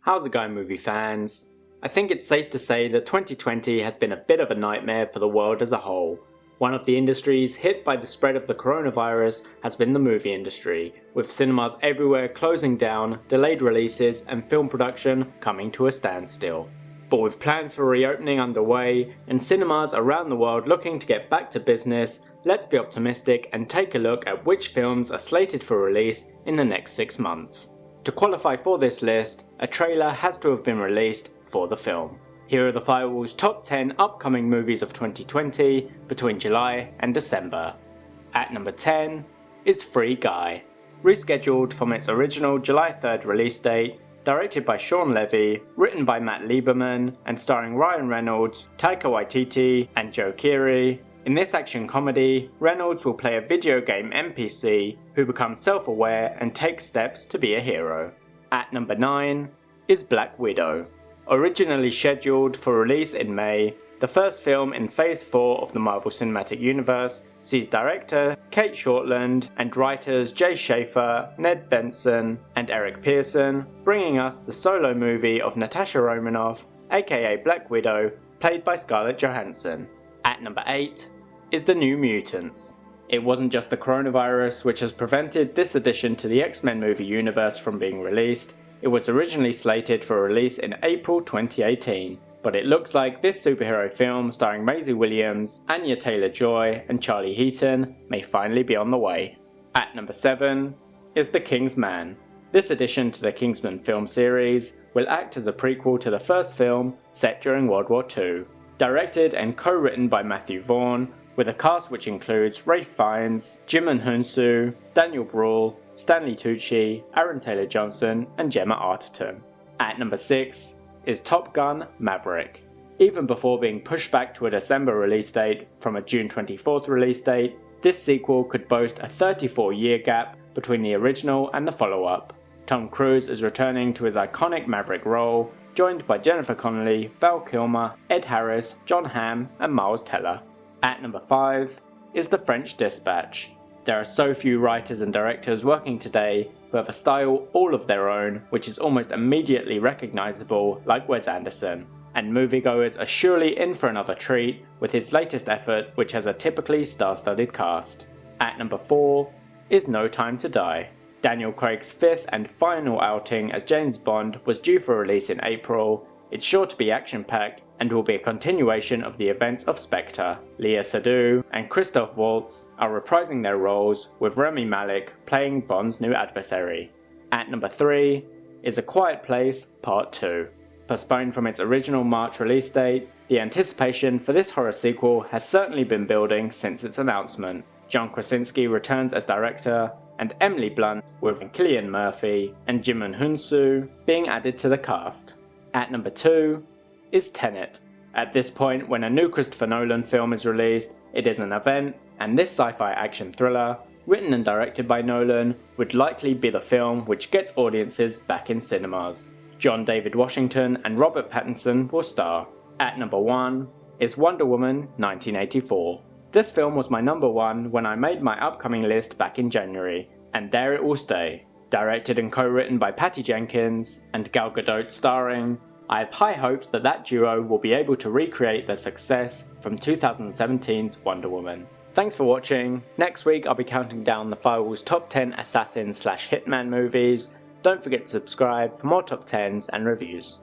How's it going, movie fans? I think it's safe to say that 2020 has been a bit of a nightmare for the world as a whole. One of the industries hit by the spread of the coronavirus has been the movie industry, with cinemas everywhere closing down, delayed releases and film production coming to a standstill. But with plans for reopening underway and cinemas around the world looking to get back to business, let's be optimistic and take a look at which films are slated for release in the next 6 months. To qualify for this list, a trailer has to have been released for the film. Here are the Firewall's top 10 upcoming movies of 2020 between July and December. At number 10 is Free Guy. Rescheduled from its original July 3rd release date, directed by Shawn Levy, written by Matt Lieberman, and starring Ryan Reynolds, Taika Waititi, and Joe Keery. In this action comedy, Reynolds will play a video game NPC who becomes self-aware and takes steps to be a hero. At number 9 is Black Widow. Originally scheduled for release in May, the first film in Phase 4 of the Marvel Cinematic Universe sees director Kate Shortland and writers Jay Schaefer, Ned Benson, and Eric Pearson bringing us the solo movie of Natasha Romanoff, aka Black Widow, played by Scarlett Johansson. At number 8 is the New Mutants. It wasn't just the coronavirus which has prevented this addition to the X-Men movie universe from being released. It was originally slated for release in April 2018, but it looks like this superhero film starring Maisie Williams, Anya Taylor-Joy, and Charlie Heaton may finally be on the way. At number 7 is The King's Man. This addition to the Kingsman film series will act as a prequel to the first film set during World War II. Directed and co-written by Matthew Vaughn, with a cast which includes Ralph Fiennes, Jimon Hunsu, Daniel Bruhl, Stanley Tucci, Aaron Taylor-Johnson, and Gemma Arterton. At number 6 is Top Gun: Maverick. Even before being pushed back to a December release date from a June 24th release date, this sequel could boast a 34-year gap between the original and the follow-up. Tom Cruise is returning to his iconic Maverick role, joined by Jennifer Connelly, Val Kilmer, Ed Harris, Jon Hamm, and Miles Teller. At number 5 is The French Dispatch. There are so few writers and directors working today who have a style all of their own, which is almost immediately recognizable like Wes Anderson, and moviegoers are surely in for another treat with his latest effort, which has a typically star-studded cast. At number 4 is No Time to Die. Daniel Craig's 5th and final outing as James Bond was due for release in April. It's sure to be action-packed and will be a continuation of the events of Spectre. Léa Seydoux and Christoph Waltz are reprising their roles, with Rami Malek playing Bond's new adversary. At number 3 is A Quiet Place Part 2. Postponed from its original March release date, the anticipation for this horror sequel has certainly been building since its announcement. John Krasinski returns as director, and Emily Blunt, with Cillian Murphy and Jimon Hunsu being added to the cast. At number 2 is Tenet. At this point, when a new Christopher Nolan film is released, it is an event, and this sci-fi action thriller, written and directed by Nolan, would likely be the film which gets audiences back in cinemas. John David Washington and Robert Pattinson will star. At number 1 is Wonder Woman 1984. This film was my number 1 when I made my upcoming list back in January, and there it will stay. Directed and co-written by Patty Jenkins and Gal Gadot starring, I have high hopes that that duo will be able to recreate their success from 2017's Wonder Woman. Thanks for watching. Next week I'll be counting down the Firewall's top 10 assassin/hitman movies. Don't forget to subscribe for more top 10s and reviews.